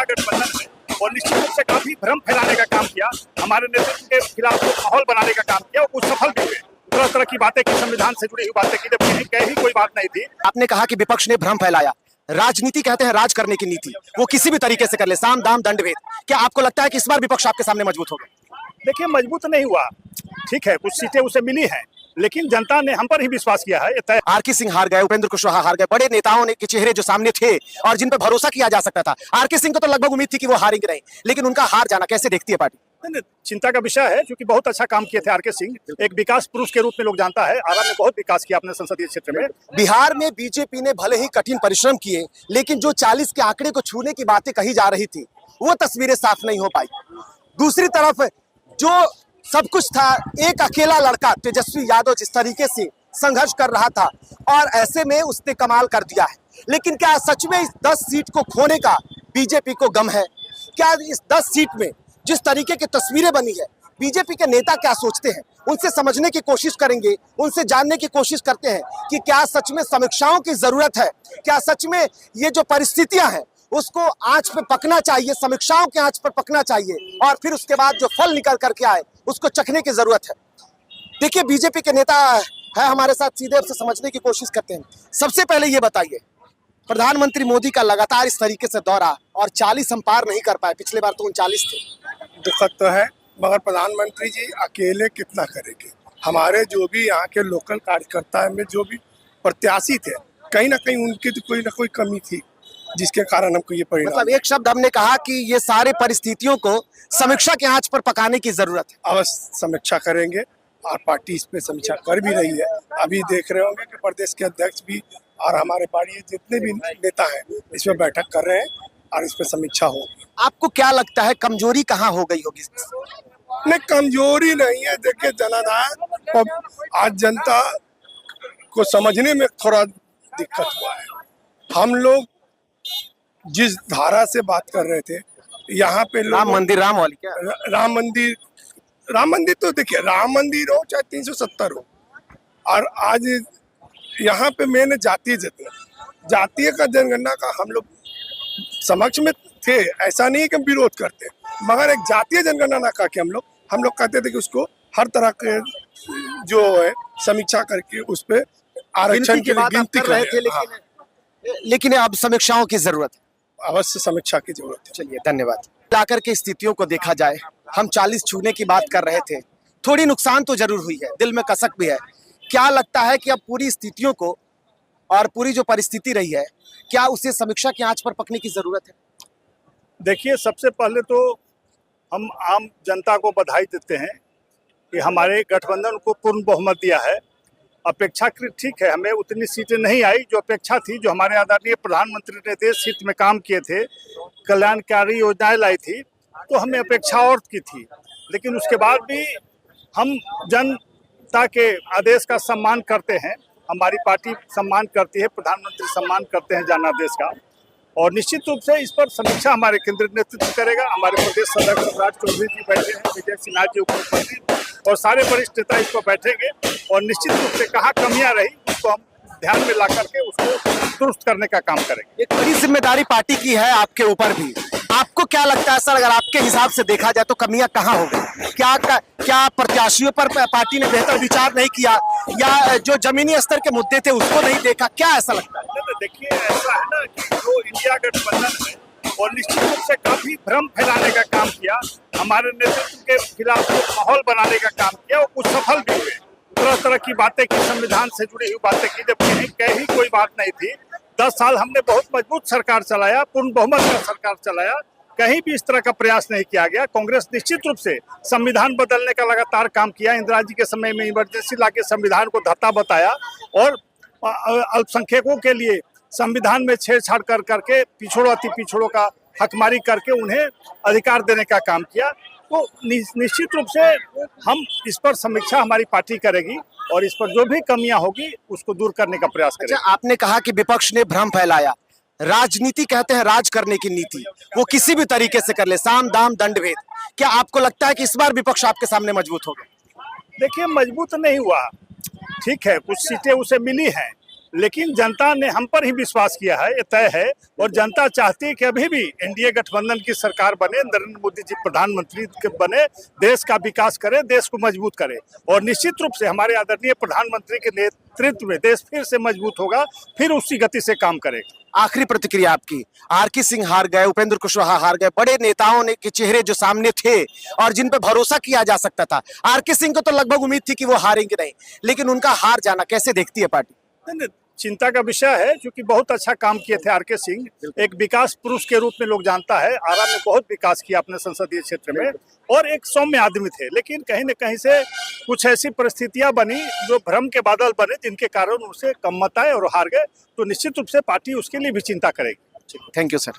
India गठबंधन में और निश्चित रूप से काफी भ्रम फैलाने का काम किया, हमारे नेतृत्व के खिलाफ माहौल बनाने का काम किया और कुछ सफल भी हुए। तरह तरह की बातें की, संविधान से जुड़ी हुई बातें की, जबकि कहीं कोई बात नहीं थी। आपने कहा कि विपक्ष ने भ्रम फैलाया। राजनीति कहते हैं राज करने की नीति, वो किसी भी तरीके से कर ले, साम दाम दंड भेद। क्या आपको लगता है कि इस बार विपक्ष आपके सामने मजबूत होगा? देखिए, मजबूत नहीं हुआ, ठीक है, कुछ सीटें उसे मिली हैं, लेकिन जनता ने हम पर ही विश्वास किया है। आरके सिंह हार गए, उपेंद्र कुशवाहा हार गए, बड़े नेताओं के चेहरे जो सामने थे और जिन पर भरोसा किया जा सकता था। आरके सिंह को तो लगभग उम्मीद थी कि वो हारेंगे नहीं, लेकिन उनका हार जाना कैसे देखती है पार्टी? चिंता का विषय है, क्योंकि बहुत अच्छा काम किए थे आरके सिंह, एक विकास पुरुष के रूप में लोग जानता है। आरा में बहुत विकास किया अपने संसदीय क्षेत्र में। बिहार में बीजेपी ने भले ही कठिन परिश्रम किए, लेकिन जो 40 के आंकड़े को छूने की बातें कही जा रही थी, वो तस्वीरें साफ नहीं हो पाई। दूसरी तरफ जो सब कुछ था, एक अकेला लड़का तेजस्वी यादव जिस तरीके से संघर्ष कर रहा था, और ऐसे में उसने कमाल कर दिया है। लेकिन क्या सच में इस 10 सीट को खोने का बीजेपी को गम है? क्या इस 10 सीट में जिस तरीके की तस्वीरें बनी है, बीजेपी के नेता क्या सोचते हैं? उनसे समझने की कोशिश करेंगे, उनसे जानने की कोशिश करते हैं कि क्या सच में समीक्षाओं की जरूरत है, क्या सच में ये जो परिस्थितियां हैं उसको आंच पे पकना चाहिए, समीक्षाओं के आंच पर पकना चाहिए, और फिर उसके बाद जो फल निकल करके आए उसको चखने की जरूरत है। देखिए, बीजेपी के नेता है हमारे साथ, सीधे आपसे समझने की कोशिश करते हैं। सबसे पहले ये बताइए, प्रधानमंत्री मोदी का लगातार इस तरीके से दौरा, और 40 हम पार नहीं कर पाए, पिछले बार तो 39 थे। दुखद तो है, मगर प्रधानमंत्री जी अकेले कितना करेंगे? हमारे जो भी यहाँ के लोकल कार्यकर्ता में जो भी प्रत्याशी थे, कहीं ना कहीं उनकी तो कोई ना कोई कमी थी, जिसके कारण हमको ये परिणाम। मतलब एक शब्द हमने कहा कि ये सारे परिस्थितियों को समीक्षा के आंच पर पकाने की जरूरत है। अवश्य समीक्षा करेंगे, और पार्टी इस पे समीक्षा कर भी रही है। अभी देख रहे होंगे कि प्रदेश के अध्यक्ष भी और हमारे पार्टी जितने भी नेता हैं इसमें बैठक कर रहे हैं, और इस पे समीक्षा होगी। आपको क्या लगता है कमजोरी कहाँ हो गई होगी? नहीं, कमजोरी नहीं है। देखिए, जनाधार आज जनता को समझने में थोड़ा दिक्कत हुआ है। हम लोग जिस धारा से बात कर रहे थे, यहाँ पे राम मंदिर, राम वाली क्या? राम मंदिर तो देखिए, राम मंदिर हो चाहे 370 हो, और आज यहाँ पे मैंने जातीय का जनगणना का हम लोग समक्ष में थे। ऐसा नहीं है कि हम विरोध करते, मगर एक जातीय जनगणना ना करके हम लोग कहते थे कि उसको हर तरह के जो है समीक्षा करके उस पे आरक्षण की गिनती कर रहे थे। लेकिन अब समीक्षाओं की जरूरत है, अवश्य समीक्षा की जरूरत है। चलिए, धन्यवाद। लाकर के स्थितियों को देखा जाए, हम 40 छूने की बात कर रहे थे, थोड़ी नुकसान तो जरूर हुई है, दिल में कसक भी है। क्या लगता है कि अब पूरी स्थितियों को और पूरी जो परिस्थिति रही है, क्या उसे समीक्षा की आंच पर पकने की जरूरत है? देखिए, सबसे पहले तो हम आम जनता को बधाई देते हैं कि हमारे गठबंधन को पूर्ण बहुमत दिया है। अपेक्षाकृत ठीक है, हमें उतनी सीटें नहीं आई जो अपेक्षा थी। जो हमारे आदरणीय प्रधानमंत्री ने देश हित में काम किए थे, कल्याणकारी योजनाएं लाई थी, तो हमें अपेक्षा और की थी। लेकिन उसके बाद भी हम जनता के आदेश का सम्मान करते हैं, हमारी पार्टी सम्मान करती है, प्रधानमंत्री सम्मान करते हैं जनादेश का, और निश्चित रूप से इस पर समीक्षा हमारे केंद्रीय नेतृत्व करेगा। हमारे प्रदेश अध्यक्ष राज चौधरी जी बैठे हैं, विजय सिन्हा जी उप मुख्यमंत्री, और सारे वरिष्ठ नेता इस पर बैठेंगे, और निश्चित रूप से कहाँ कमियां रही उसको हम ध्यान में ला करके उसको दुरुस्त करने का काम करेंगे। एक बड़ी जिम्मेदारी पार्टी की है आपके ऊपर भी। आपको क्या लगता है सर, अगर आपके हिसाब से देखा जाए तो कमियां कहाँ हो गई? क्या प्रत्याशियों पर पार्टी ने बेहतर विचार नहीं किया, या जो जमीनी स्तर के मुद्दे थे उसको नहीं देखा? क्या ऐसा लगता है? देखिए, ऐसा है ना कि जो इंडिया गठबंधन है और निश्चित रूप से काफी भ्रम फैलाने का काम किया, हमारे नेतृत्व के खिलाफ माहौल बनाने का काम किया और कुछ सफल भी हुए। तरह तरह की बातें की, संविधान से जुड़ी हुई बातें की, जबकि कहीं कोई बात नहीं थी। 10 साल हमने बहुत मजबूत सरकार चलाया, पूर्ण बहुमत का सरकार चलाया, कहीं भी इस तरह का प्रयास नहीं किया गया। कांग्रेस निश्चित रूप से संविधान बदलने का लगातार काम किया। इंदिरा जी के समय में इमरजेंसी लाके संविधान को धत्ता बताया, और अल्पसंख्यकों के लिए संविधान में छेड़छाड़ कर करके अति पिछड़ों का हकमारी करके उन्हें अधिकार देने का काम किया। तो निश्चित रूप से हम इस पर समीक्षा हमारी पार्टी करेगी, और इस पर जो भी कमियां होगी उसको दूर करने का प्रयास करेगी। अच्छा, आपने कहा कि विपक्ष ने भ्रम फैलाया। राजनीति कहते हैं राज करने की नीति, वो किसी भी तरीके से कर ले, साम दाम दंड भेद। क्या आपको लगता है कि इस बार विपक्ष आपके सामने मजबूत होगा? देखिए, मजबूत नहीं हुआ, ठीक है, कुछ सीटें उसे मिली हैं, लेकिन जनता ने हम पर ही विश्वास किया है, ये तय है। और जनता चाहती है कि अभी भी एनडीए गठबंधन की सरकार बने, नरेंद्र मोदी जी प्रधानमंत्री बने, देश का विकास करे, देश को मजबूत करे। और निश्चित रूप से हमारे आदरणीय प्रधानमंत्री के नेतृत्व में देश फिर से मजबूत होगा, फिर उसी गति से काम करेगा। आखिरी प्रतिक्रिया आपकी। आरके सिंह हार गए, उपेंद्र कुशवाहा हार गए, बड़े नेताओं ने के चेहरे जो सामने थे और जिन पर भरोसा किया जा सकता था। आरके सिंह को तो लगभग उम्मीद थी कि वो हारेंगे नहीं, लेकिन उनका हार जाना कैसे देखती है पार्टी? नहीं, चिंता का विषय है, क्योंकि बहुत अच्छा काम किए थे आरके सिंह। एक विकास पुरुष के रूप में लोग जानता है, आरा में बहुत विकास किया अपने संसदीय क्षेत्र में, और एक सौम्य आदमी थे। लेकिन कहीं न कहीं से कुछ ऐसी परिस्थितियां बनी जो भ्रम के बादल बने, जिनके कारण उनसे कम मत आए और हार गए। तो निश्चित रूप से पार्टी उसके लिए भी चिंता करेगी। Thank you sir.